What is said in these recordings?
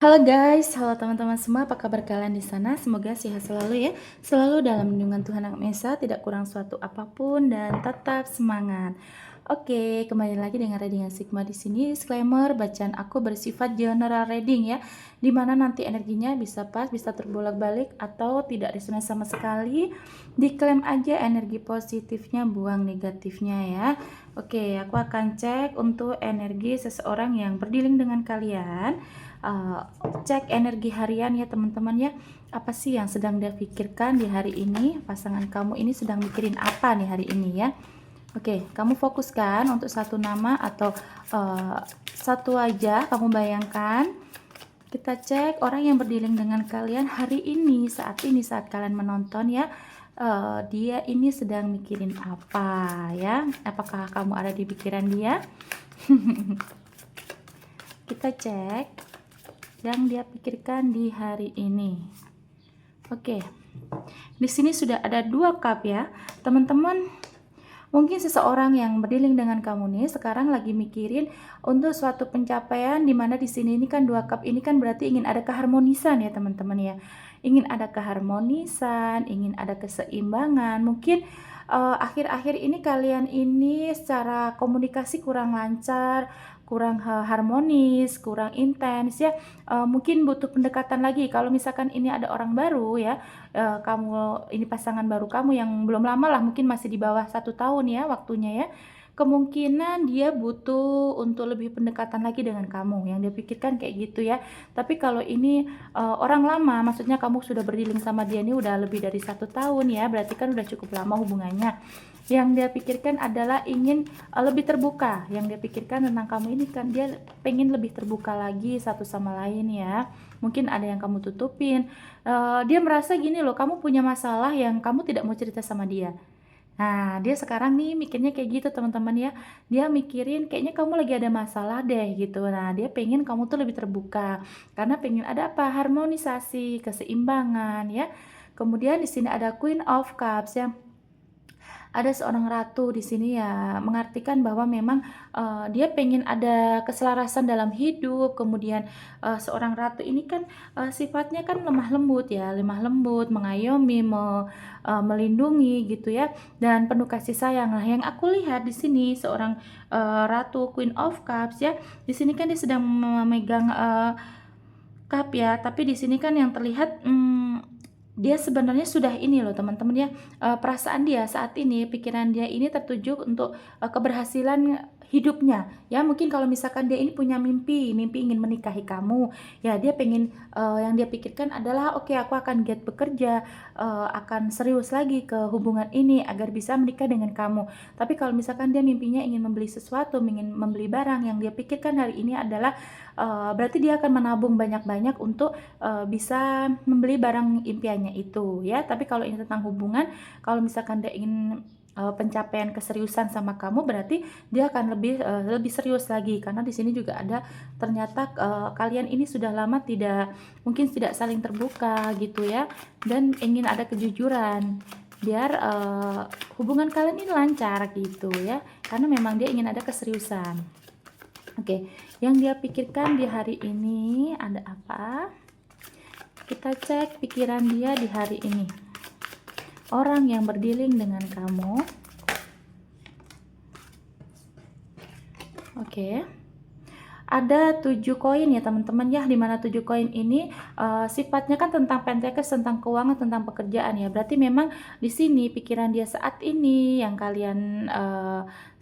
Halo guys, halo teman-teman semua, apa kabar kalian di sana? Semoga sehat selalu ya, selalu dalam lindungan Tuhan Yang Maha Esa, tidak kurang suatu apapun dan tetap semangat. Oke, kembali lagi dengan reading Sigma di sini. Disclaimer, bacaan aku bersifat general reading ya, dimana nanti energinya bisa pas, bisa terbolak-balik atau tidak resonans sama sekali. Diklaim aja energi positifnya, buang negatifnya ya. Oke, aku akan cek untuk energi seseorang yang berdealing dengan kalian. Cek energi harian ya teman-teman ya, apa sih yang sedang dia pikirkan di hari ini, pasangan kamu ini sedang mikirin apa nih hari ini ya. Oke, kamu fokuskan untuk satu nama atau satu aja kamu bayangkan. Kita cek orang yang berdealing dengan kalian hari ini, saat kalian menonton ya. Dia ini sedang mikirin apa ya, apakah kamu ada di pikiran dia? Kita cek yang dia pikirkan di hari ini. Oke, di sini sudah ada 2 cup ya teman-teman. Mungkin seseorang yang berdealing dengan kamu nih sekarang lagi mikirin untuk suatu pencapaian, dimana di sini ini kan 2 cup ini kan berarti ingin ada keharmonisan ya teman-teman ya. Ingin ada keharmonisan, ingin ada keseimbangan. Mungkin akhir-akhir ini kalian ini secara komunikasi kurang lancar, kurang harmonis, kurang intens ya. Mungkin butuh pendekatan lagi. Kalau misalkan ini ada orang baru ya, kamu ini pasangan baru kamu yang belum lama lah, mungkin masih di bawah 1 tahun ya waktunya ya, kemungkinan dia butuh untuk lebih pendekatan lagi dengan kamu, yang dia pikirkan kayak gitu ya. Tapi kalau ini orang lama, maksudnya kamu sudah berdealing sama dia ini udah lebih dari 1 tahun ya, berarti kan udah cukup lama hubungannya. Yang dia pikirkan adalah ingin lebih terbuka. Yang dia pikirkan tentang kamu ini kan dia pengen lebih terbuka lagi satu sama lain ya. Mungkin ada yang kamu tutupin. Dia merasa gini loh, kamu punya masalah yang kamu tidak mau cerita sama dia. Nah, dia sekarang nih mikirnya kayak gitu teman-teman ya. Dia mikirin kayaknya kamu lagi ada masalah deh gitu. Nah, dia pengen kamu tuh lebih terbuka. Karena pengen ada apa? Harmonisasi, keseimbangan ya. Kemudian di sini ada Queen of Cups ya. Ada seorang ratu di sini ya, mengartikan bahwa memang dia pengen ada keselarasan dalam hidup. Kemudian seorang ratu ini kan sifatnya kan lemah lembut ya, lemah lembut, mengayomi, melindungi gitu ya, dan penuh kasih sayang. Nah, yang aku lihat di sini seorang ratu Queen of Cups ya, di sini kan dia sedang memegang cup ya, tapi di sini kan yang terlihat dia sebenarnya sudah ini loh teman-teman ya, perasaan dia saat ini, pikiran dia ini tertuju untuk keberhasilan hidupnya ya. Mungkin kalau misalkan dia ini punya mimpi ingin menikahi kamu ya, dia pengen yang dia pikirkan adalah oke, aku akan giat bekerja, akan serius lagi ke hubungan ini agar bisa menikah dengan kamu. Tapi kalau misalkan dia mimpinya ingin membeli sesuatu, ingin membeli barang, yang dia pikirkan hari ini adalah berarti dia akan menabung banyak-banyak untuk bisa membeli barang impiannya itu ya. Tapi kalau ini tentang hubungan, kalau misalkan dia ingin pencapaian keseriusan sama kamu, berarti dia akan lebih serius lagi, karena di sini juga ada ternyata kalian ini sudah lama mungkin tidak saling terbuka gitu ya, dan ingin ada kejujuran biar hubungan kalian ini lancar gitu ya, karena memang dia ingin ada keseriusan. Oke, yang dia pikirkan di hari ini ada apa? Kita cek pikiran dia di hari ini. Orang yang berdealing dengan kamu. Oke. Ada 7 koin ya teman-teman ya, dimana 7 koin ini sifatnya kan tentang Pentacles, tentang keuangan, tentang pekerjaan ya. Berarti memang di sini pikiran dia saat ini yang kalian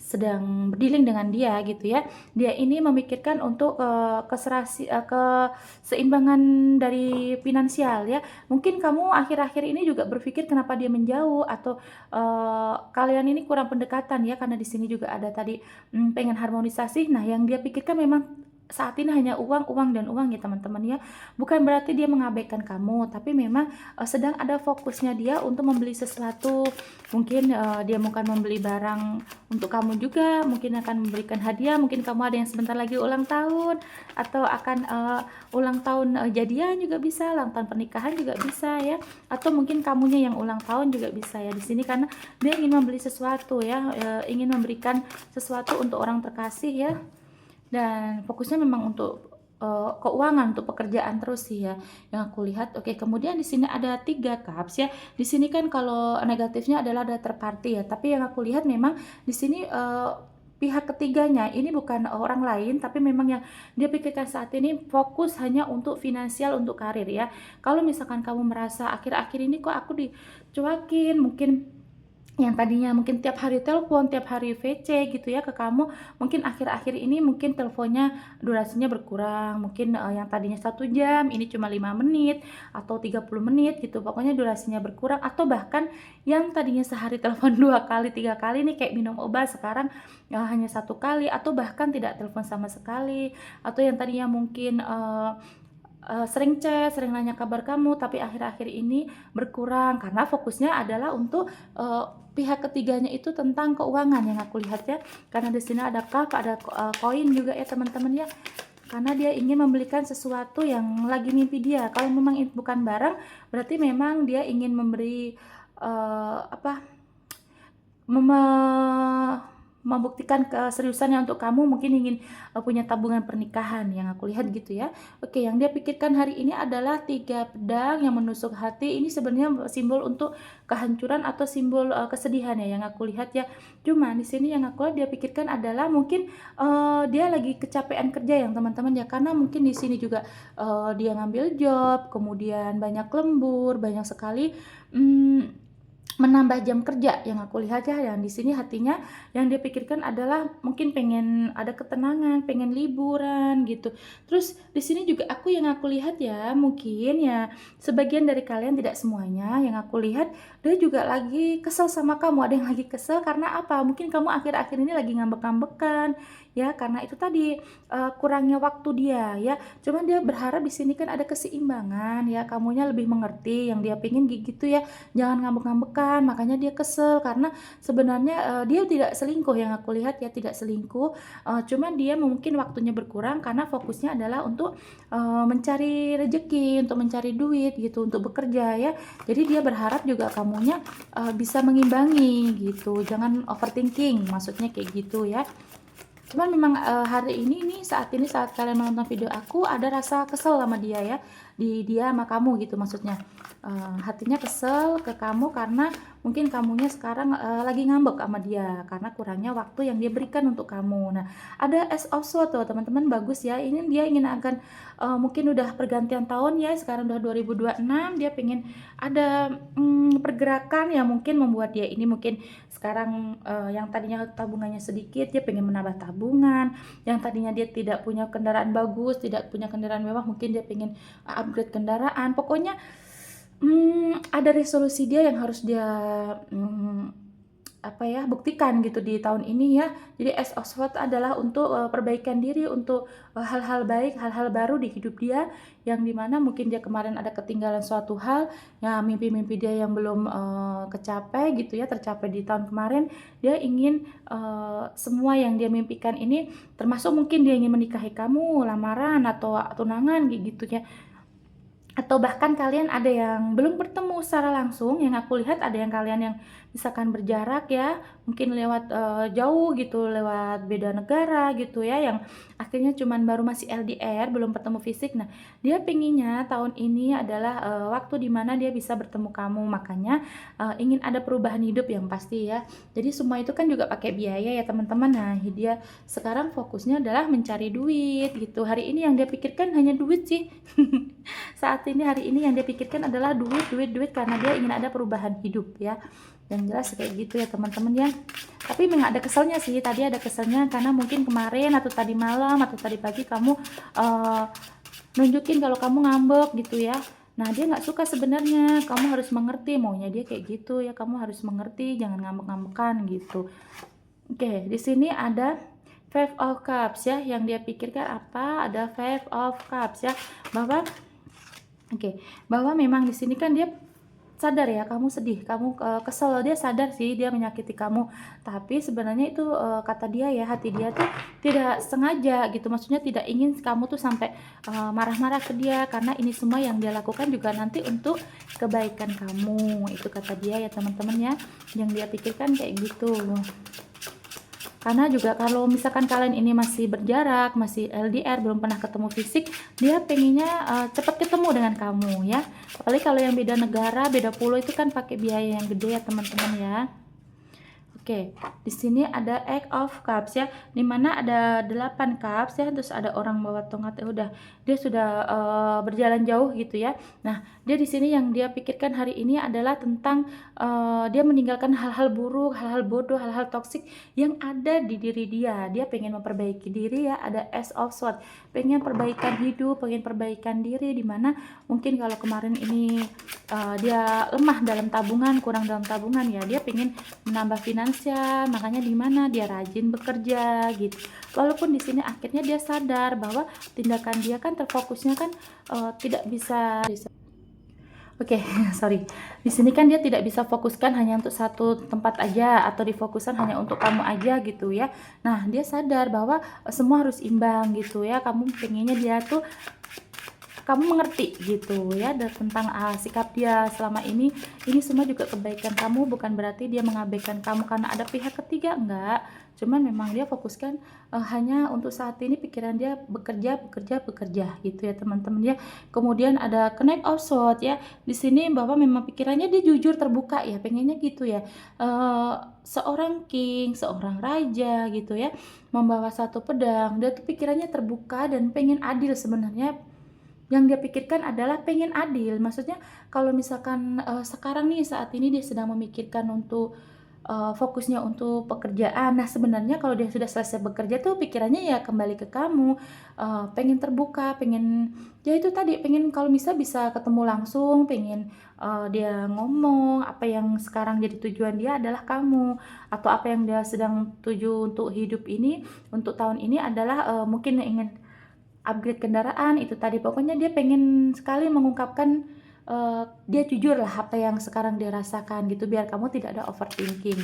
sedang berdealing dengan dia gitu ya, dia ini memikirkan untuk keseimbangan dari finansial ya. Mungkin kamu akhir-akhir ini juga berpikir kenapa dia menjauh, atau kalian ini kurang pendekatan ya, karena di sini juga ada tadi pengen harmonisasi. Nah, yang dia pikirkan memang saat ini hanya uang, uang dan uang ya teman-teman ya. Bukan berarti dia mengabaikan kamu, tapi memang sedang ada fokusnya dia untuk membeli sesuatu. Mungkin dia akan membeli barang untuk kamu juga, mungkin akan memberikan hadiah, mungkin kamu ada yang sebentar lagi ulang tahun, atau akan ulang tahun jadian juga bisa, ulang tahun pernikahan juga bisa ya, atau mungkin kamunya yang ulang tahun juga bisa ya di sini, karena dia ingin membeli sesuatu ya, ingin memberikan sesuatu untuk orang terkasih ya, dan fokusnya memang untuk keuangan, untuk pekerjaan terus sih ya yang aku lihat. Oke, kemudian di sini ada 3 cups ya. Di sini kan kalau negatifnya adalah ada third party ya, tapi yang aku lihat memang di sini pihak ketiganya ini bukan orang lain, tapi memang yang dia pikirkan saat ini fokus hanya untuk finansial, untuk karir ya. Kalau misalkan kamu merasa akhir-akhir ini kok aku dicuekin, mungkin yang tadinya mungkin tiap hari telepon, tiap hari VC gitu ya ke kamu, mungkin akhir-akhir ini mungkin teleponnya durasinya berkurang, mungkin yang tadinya 1 jam ini cuma 5 menit atau 30 menit gitu, pokoknya durasinya berkurang, atau bahkan yang tadinya sehari telepon 2 kali 3 kali nih kayak minum obat, sekarang hanya 1 kali, atau bahkan tidak telepon sama sekali, atau yang tadinya mungkin sering chat, sering nanya kabar kamu, tapi akhir-akhir ini berkurang karena fokusnya adalah untuk pihak ketiganya itu tentang keuangan yang aku lihat ya. Karena di sini ada cup, ada koin juga ya teman-teman ya. Karena dia ingin membelikan sesuatu yang lagi mimpi dia. Kalau memang itu bukan barang, berarti memang dia ingin memberi membuktikan keseriusannya untuk kamu, mungkin ingin punya tabungan pernikahan yang aku lihat gitu ya. Oke, yang dia pikirkan hari ini adalah 3 pedang yang menusuk hati. Ini sebenarnya simbol untuk kehancuran atau simbol kesedihan ya yang aku lihat ya. Cuma di sini yang aku lihat dia pikirkan adalah mungkin dia lagi kecapean kerja yang teman-teman ya, karena mungkin di sini juga dia ngambil job, kemudian banyak lembur, banyak sekali menambah jam kerja yang aku lihat ya. Yang di sini hatinya yang dia pikirkan adalah mungkin pengen ada ketenangan, pengen liburan gitu. Terus di sini juga yang aku lihat ya, mungkin ya sebagian dari kalian, tidak semuanya, yang aku lihat dia juga lagi kesel sama kamu. Ada yang lagi kesel karena apa? Mungkin kamu akhir-akhir ini lagi ngambek-ngambekan ya, karena itu tadi kurangnya waktu dia ya. Cuman dia berharap di sini kan ada keseimbangan ya, kamunya lebih mengerti yang dia pingin gitu ya, jangan ngambek-ngambekan. Makanya dia kesel karena sebenarnya dia tidak selingkuh yang aku lihat ya, tidak selingkuh, cuman dia mungkin waktunya berkurang karena fokusnya adalah untuk mencari rezeki, untuk mencari duit gitu, untuk bekerja ya. Jadi dia berharap juga kamunya bisa mengimbangi gitu, jangan overthinking, maksudnya kayak gitu ya. Cuman memang hari ini nih, saat kalian menonton video aku, ada rasa kesel sama dia ya, dia sama kamu gitu maksudnya. Hatinya kesel ke kamu karena mungkin kamunya sekarang lagi ngambek sama dia karena kurangnya waktu yang dia berikan untuk kamu. Nah, ada Ace of Swords tuh teman-teman, bagus ya. Ini dia ingin akan mungkin udah pergantian tahun ya, sekarang udah 2026, dia pengen ada pergerakan yang mungkin membuat dia ini mungkin sekarang yang tadinya tabungannya sedikit, dia pengen menambah tabungan. Yang tadinya dia tidak punya kendaraan bagus, tidak punya kendaraan mewah, mungkin dia pengen upgrade kendaraan. Pokoknya ada resolusi dia yang harus dia buktikan gitu di tahun ini ya. Jadi Ace of Swords adalah untuk perbaikan diri, untuk hal-hal baik, hal-hal baru di hidup dia, yang dimana mungkin dia kemarin ada ketinggalan suatu hal ya, mimpi-mimpi dia yang belum kecapai gitu ya, tercapai di tahun kemarin. Dia ingin semua yang dia mimpikan ini, termasuk mungkin dia ingin menikahi kamu, lamaran atau tunangan gitu ya. Atau bahkan kalian ada yang belum bertemu secara langsung, yang aku lihat ada yang kalian yang misalkan berjarak ya, mungkin lewat jauh gitu, lewat beda negara gitu ya, yang akhirnya cuman baru masih LDR, belum bertemu fisik. Nah, dia pengennya tahun ini adalah waktu dimana dia bisa bertemu kamu, makanya ingin ada perubahan hidup yang pasti ya. Jadi semua itu kan juga pakai biaya ya teman-teman. Nah, dia sekarang fokusnya adalah mencari duit gitu. Hari ini yang dia pikirkan hanya duit sih. Saat ini, hari ini yang dia pikirkan adalah duit karena dia ingin ada perubahan hidup ya. Yang jelas kayak gitu ya teman-teman ya. Tapi memang ada keselnya sih, tadi ada keselnya karena mungkin kemarin atau tadi malam atau tadi pagi kamu nunjukin kalau kamu ngambek gitu ya. Nah, dia nggak suka sebenarnya, kamu harus mengerti, maunya dia kayak gitu ya, kamu harus mengerti, jangan ngambek-ngambekan gitu. Oke, di sini ada Five of Cups ya, yang dia pikirkan apa? Ada Five of Cups ya, bahwa bahwa memang di sini kan dia sadar ya, kamu sedih, kamu kesel, dia sadar sih dia menyakiti kamu, tapi sebenarnya itu kata dia ya, hati dia tuh tidak sengaja gitu, maksudnya tidak ingin kamu tuh sampai marah-marah ke dia, karena ini semua yang dia lakukan juga nanti untuk kebaikan kamu, itu kata dia ya teman-teman ya, yang dia pikirkan kayak gitu. Karena juga kalau misalkan kalian ini masih berjarak, masih LDR, belum pernah ketemu fisik, dia pengennya cepat ketemu dengan kamu ya. Apalagi kalau yang beda negara, beda pulau itu kan pakai biaya yang gede ya teman-teman ya. Oke, di sini ada Eight of Cups ya, dimana ada 8 cups ya, terus ada orang bawa tongkat, udah dia sudah berjalan jauh gitu ya. Nah, dia di sini yang dia pikirkan hari ini adalah tentang dia meninggalkan hal-hal buruk, hal-hal bodoh, hal-hal toksik yang ada di diri dia. Dia pengen memperbaiki diri ya, ada Ace of Swords, pengen perbaikan hidup, pengen perbaikan diri, dimana mungkin kalau kemarin ini dia lemah dalam tabungan, kurang dalam tabungan ya, dia pengen menambah finansial, makanya di mana dia rajin bekerja gitu. Walaupun di sini akhirnya dia sadar bahwa tindakan dia kan terfokusnya kan tidak bisa. Oke, sorry. Di sini kan dia tidak bisa fokuskan hanya untuk satu tempat aja atau difokuskan hanya untuk kamu aja gitu ya. Nah, dia sadar bahwa semua harus imbang gitu ya. Kamu pengennya dia tuh kamu mengerti gitu ya tentang sikap dia selama ini semua juga kebaikan kamu, bukan berarti dia mengabaikan kamu karena ada pihak ketiga, enggak. Cuman memang dia fokuskan hanya untuk saat ini pikiran dia bekerja gitu ya teman-teman ya. Kemudian ada Knight of Swords ya. Di sini bahwa memang pikirannya dia jujur terbuka ya, pengennya gitu ya. Seorang king, seorang raja gitu ya, membawa satu pedang, dia tuh pikirannya terbuka dan pengen adil sebenarnya. Yang dia pikirkan adalah pengen adil, maksudnya kalau misalkan sekarang nih saat ini dia sedang memikirkan untuk fokusnya untuk pekerjaan. Nah sebenarnya kalau dia sudah selesai bekerja tuh pikirannya ya kembali ke kamu, pengen terbuka, pengen ya itu tadi, pengen kalau bisa ketemu langsung, pengen dia ngomong apa yang sekarang jadi tujuan dia adalah kamu, atau apa yang dia sedang tuju untuk hidup ini, untuk tahun ini adalah mungkin ingin upgrade kendaraan itu tadi. Pokoknya dia pengen sekali mengungkapkan dia jujur lah apa yang sekarang dia rasakan gitu, biar kamu tidak ada overthinking.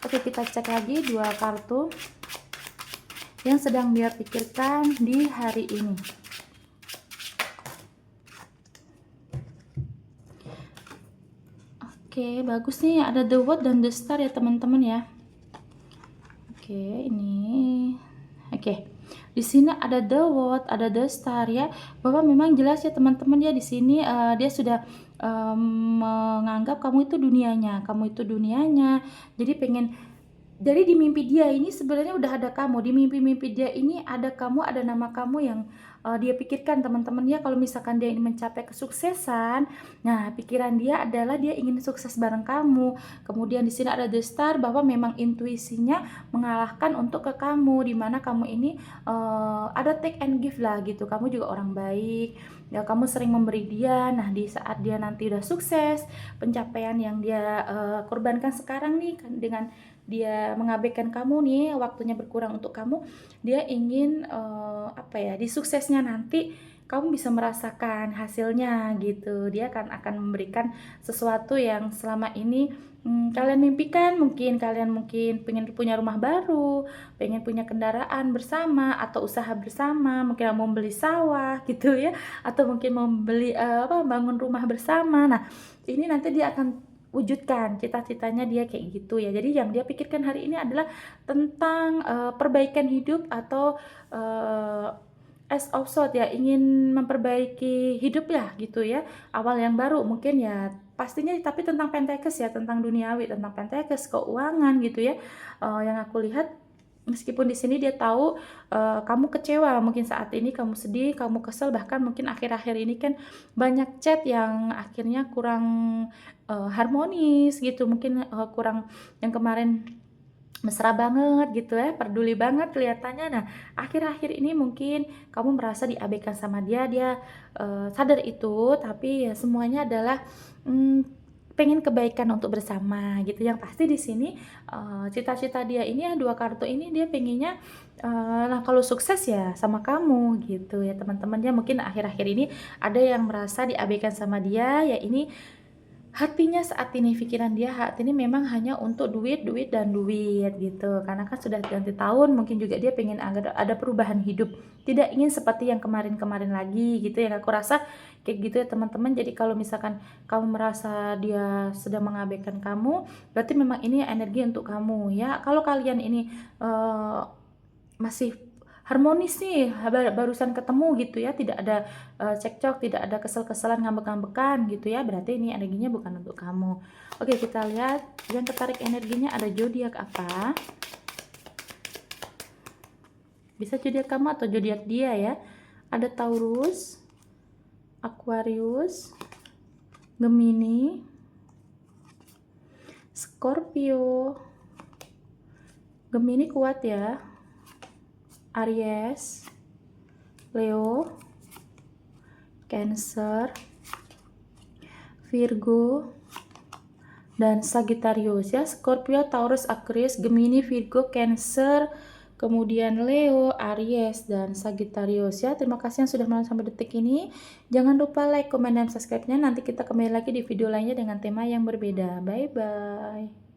Oke, kita cek lagi dua kartu yang sedang dia pikirkan di hari ini. Oke, bagus nih, ada The World dan The Star ya teman-teman ya. Oke, ini oke. Di sini ada The World, ada The Star ya, bahwa memang jelas ya teman-teman ya, di sini dia sudah menganggap kamu itu dunianya, jadi pengen, jadi di mimpi dia ini sebenarnya udah ada kamu, di mimpi-mimpi dia ini ada kamu, ada nama kamu yang dia pikirkan teman-teman ya. Kalau misalkan dia ingin mencapai kesuksesan, nah pikiran dia adalah dia ingin sukses bareng kamu. Kemudian di sini ada The Star, bahwa memang intuisinya mengalahkan untuk ke kamu, dimana kamu ini ada take and give lah gitu. Kamu juga orang baik ya, kamu sering memberi dia. Nah di saat dia nanti udah sukses, pencapaian yang dia korbankan sekarang nih kan, dengan dia mengabaikan kamu nih, waktunya berkurang untuk kamu, dia ingin di suksesnya nanti kamu bisa merasakan hasilnya gitu. Dia akan memberikan sesuatu yang selama ini kalian mimpikan. Kalian mungkin pengen punya rumah baru, pengen punya kendaraan bersama, atau usaha bersama, mungkin mau beli sawah gitu ya, atau mungkin mau beli bangun rumah bersama. Nah ini nanti dia akan wujudkan cita-citanya dia kayak gitu ya. Jadi yang dia pikirkan hari ini adalah tentang perbaikan hidup, atau as of sort ya, ingin memperbaiki hidup ya gitu ya, awal yang baru mungkin ya pastinya, tapi tentang pentekes ya, tentang duniawi, tentang pentekes keuangan gitu ya. Yang aku lihat, meskipun di sini dia tahu kamu kecewa, mungkin saat ini kamu sedih, kamu kesel, bahkan mungkin akhir-akhir ini kan banyak chat yang akhirnya kurang harmonis gitu, mungkin kurang, yang kemarin mesra banget gitu ya, peduli banget kelihatannya. Nah akhir-akhir ini mungkin kamu merasa diabaikan sama dia, sadar itu, tapi ya semuanya adalah pengen kebaikan untuk bersama gitu. Yang pasti di sini cita-cita dia ini ya, dua kartu ini dia pengennya nah kalau sukses ya sama kamu gitu ya teman-teman ya. Mungkin akhir-akhir ini ada yang merasa diabaikan sama dia ya, ini hatinya saat ini, pikiran dia saat ini memang hanya untuk duit, duit, dan duit gitu. Karena kan sudah ganti tahun, mungkin juga dia pengen ada perubahan hidup. Tidak ingin seperti yang kemarin-kemarin lagi gitu ya. Aku rasa kayak gitu ya teman-teman. Jadi kalau misalkan kamu merasa dia sedang mengabaikan kamu, berarti memang ini energi untuk kamu ya. Kalau kalian ini masih harmonis nih, barusan ketemu gitu ya, tidak ada cekcok, tidak ada kesel-keselan, ngambek-ngambekan gitu ya, berarti ini energinya bukan untuk kamu. Oke, kita lihat yang ketarik energinya ada zodiak apa, bisa zodiak kamu atau zodiak dia ya. Ada Taurus, Aquarius, Gemini, Scorpio. Gemini kuat ya, Aries, Leo, Cancer, Virgo, dan Sagittarius ya. Scorpio, Taurus, Aquarius, Gemini, Virgo, Cancer, kemudian Leo, Aries, dan Sagittarius ya. Terima kasih yang sudah menonton sampai detik ini. Jangan lupa like, komen, dan subscribe-nya. Nanti kita kembali lagi di video lainnya dengan tema yang berbeda. Bye bye.